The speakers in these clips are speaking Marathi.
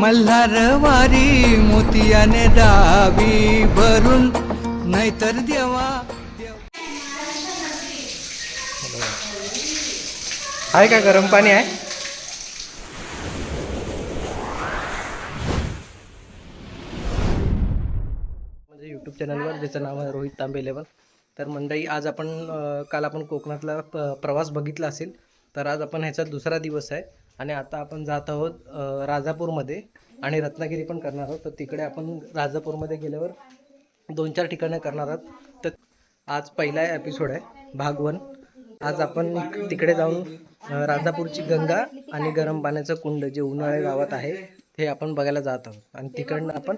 मल्हारवारी मोतियाने दावी भरून नाहीतर देवा आहे का गरम पाणी आहे? म्हणजे यूट्यूब चॅनलवर ज्याचं नाव आहे रोहित तांबे 11. तर मंडळी आज आपण काल आपण कोकणातला प्रवास बघितला असेल. तर आज आपण ह्याचा दुसरा दिवस आहे आणि आता आपण जात आहोत राजापूरमध्ये आणि रत्नागिरी पण करणार आहोत. तर तिकडे आपण राजापूरमध्ये गेल्यावर 2-4 ठिकाणे करणार आहोत. तर आज पहिला एपिसोड आहे भाग 1. आज आपण तिकडे जाऊन राजापूरची गंगा आणि गरम पाण्याचं कुंड जे उन्हाळे गावात आहे हे आपण बघायला जात आहोत. आणि तिकडनं आपण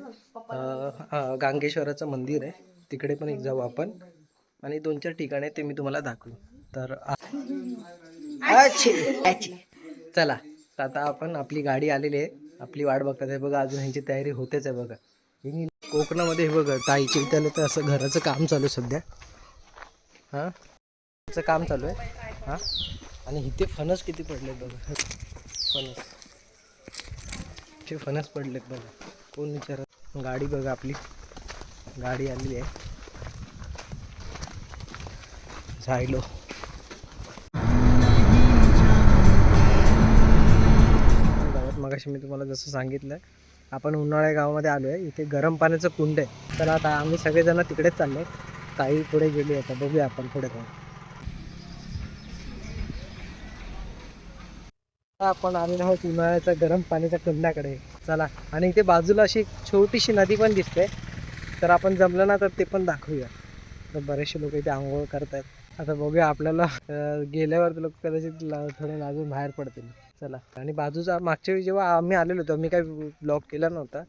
गांगेश्वराचं मंदिर आहे तिकडे पण एक जाऊ आपण आणि 2-4 ठिकाणे ते मी तुम्हाला दाखवू. तर चला आता आपण आपली गाडी आलेली आहे, आपली वाट बघतात आहे बघा. अजून ह्यांची तयारी होतेच आहे बघा. कोकणामध्ये हे बघा ताईच्या इथे तर असं घराचं काम चालू आहे सध्या. हां काम चालू आहे. हां आणि इथे फणस किती पडलेत बघा. फणस पडलेत बघा. कोण विचारत. गाडी बघा आपली गाडी आलेली आहे. झायलो मगाशी मी तुम्हाला जसं सांगितलं आपण उन्हाळ्या गावामध्ये आलो आहे. इथे गरम पाण्याचं कुंड आहे. तर आता आम्ही सगळेजण तिकडेच चाललो. ताई पुढे गेली. आता बघूया आपण पुढे जाऊन. आपण आलेलो आहोत उन्हाळ्याच्या गरम पाण्याच्या कुंडाकडे. चला आणि इथे बाजूला अशी छोटीशी नदी पण दिसते. तर आपण जमलं ना तर ते पण दाखवूया. तर बरेचसे लोक इथे आंघोळ करतात. आता बघूया आपल्याला गेल्यावर लोक कदाचित थोडे लाजून बाहेर पडतील. चला आणि बाजूचा मागच्या वेळी जेव्हा आम्ही आलेलो होतो मी काय ब्लॉग केला नव्हता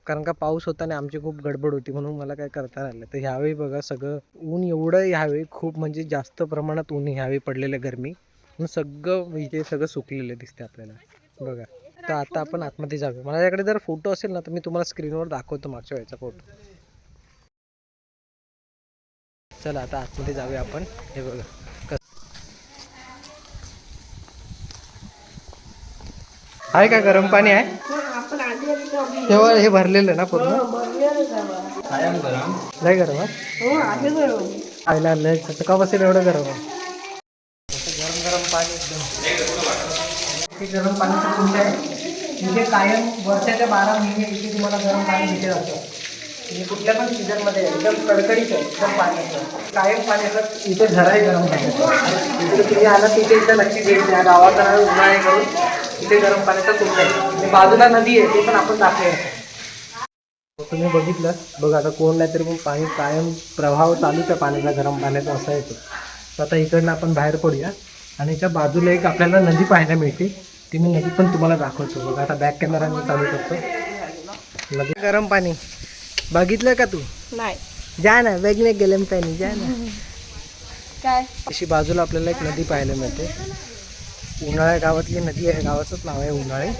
कारण का पाऊस होता आणि आमची खूप गडबड होती म्हणून मला काय करता आलं. तर ह्यावेळी बघा सगळं ऊन एवढं ह्यावेळी खूप म्हणजे जास्त प्रमाणात ऊन ह्यावेळी पडलेलं गरमी सगळं इथे सगळं सुकलेलं दिसते आपल्याला बघा. तर आता आपण आतमध्ये जाऊया. माझ्याकडे जर फोटो असेल ना तर मी तुम्हाला स्क्रीनवर दाखवतो मागच्या वेळेचा फोटो. चला आता आतमध्ये जाऊया आपण. हे बघा आहे का गरम पाणी आहे तेव्हा हे भरलेलं ना पूर्ण लय गरम आहे. आयला लय का बसेल एवढं गरम आहे. गरम गरम पाणी एकदम. हे गरम पाण्याचं कुंड आहे. इथे कायम वर्षाच्या 12 महिने इथे तुम्हाला गरम पाणी भेटत असतं. म्हणजे कुठल्या पण सीझनमध्ये एकदम कडकडीत आहे एकदम पाण्याचं कायम पाण्याचं इथे झरा आहे गरम पाण्याचं. इकडे तुम्ही आला तिथे इथं नक्की भेट द्या. गावात उन्हाळे करून इथे गरम पाण्याचं कुंड आहे. बाजूला नदी आहे ते पण आपण दाखवूया. तुम्ही बघितलं बघा आता कोण नाही तरी पण पाणी कायम प्रवाह चालूच आहे पाण्याचा गरम पाण्याचा असा येतो. तर आता इकडनं आपण बाहेर पडूया आणि याच्या बाजूला एक आपल्याला नदी पाहायला मिळते. ती मी नदी पण तुम्हाला दाखवतो बघा. आता बॅक कॅमेरा मी चालू करतो. नदी गरम पाणी बघितलं का तू? नाही. जा ना वेगळे गरम पाणी जा ना. काय अशी बाजूला आपल्याला एक नदी पाहायला मिळते. उन्हाळ्या गावातली नदी आहे. गावाचंच नाव आहे उन्हाळे.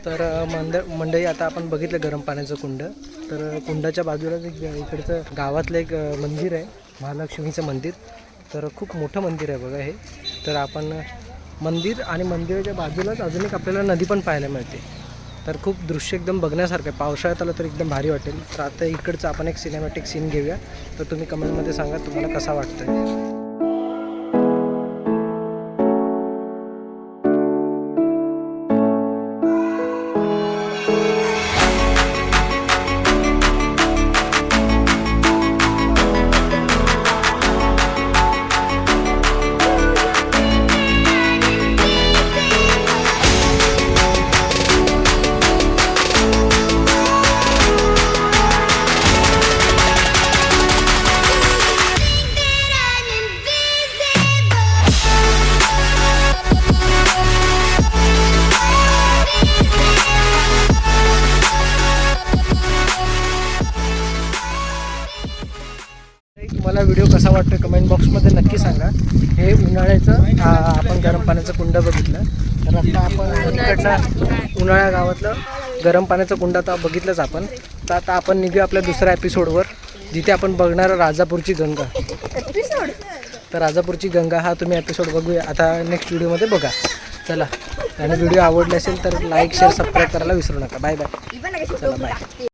तर मंडळी आता आपण बघितलं गरम पाण्याचं कुंड. तर कुंडाच्या बाजूलाच एक इकडचं गावातलं एक मंदिर आहे महालक्ष्मीचं मंदिर. तर खूप मोठं मंदिर आहे बघा हे. तर आपण मंदिर आणि मंदिराच्या बाजूलाच अजून एक आपल्याला नदी पण पाहायला मिळते. तर खूप दृश्य एकदम बघण्यासारखं आहे. पावसाळ्यात आलं तर एकदम भारी वाटेल. तर आता इकडचं आपण एक सिनेमॅटिक सीन घेऊया. तर तुम्ही कमेंटमध्ये सांगा तुम्हाला कसा वाटतंय. तुम्हाला व्हिडिओ कसा वाटतो कमेंट बॉक्समध्ये नक्की सांगा. हे उन्हाळ्याचं आपण गरम पाण्याचं कुंड बघितलं. तर आता आपण इकडनं उन्हाळ्या गावातलं गरम पाण्याचं कुंड आता बघितलंच आपण. तर आता आपण निघूया आपल्या दुसऱ्या एपिसोडवर जिथे आपण बघणार राजापूरची गंगा. तर राजापूरची गंगा हा तुम्ही एपिसोड बघूया आता नेक्स्ट व्हिडिओमध्ये बघा. चला आणि व्हिडिओ आवडले असेल तर लाईक शेअर सबस्क्राईब करायला विसरू नका. Bye bye. चला बाय.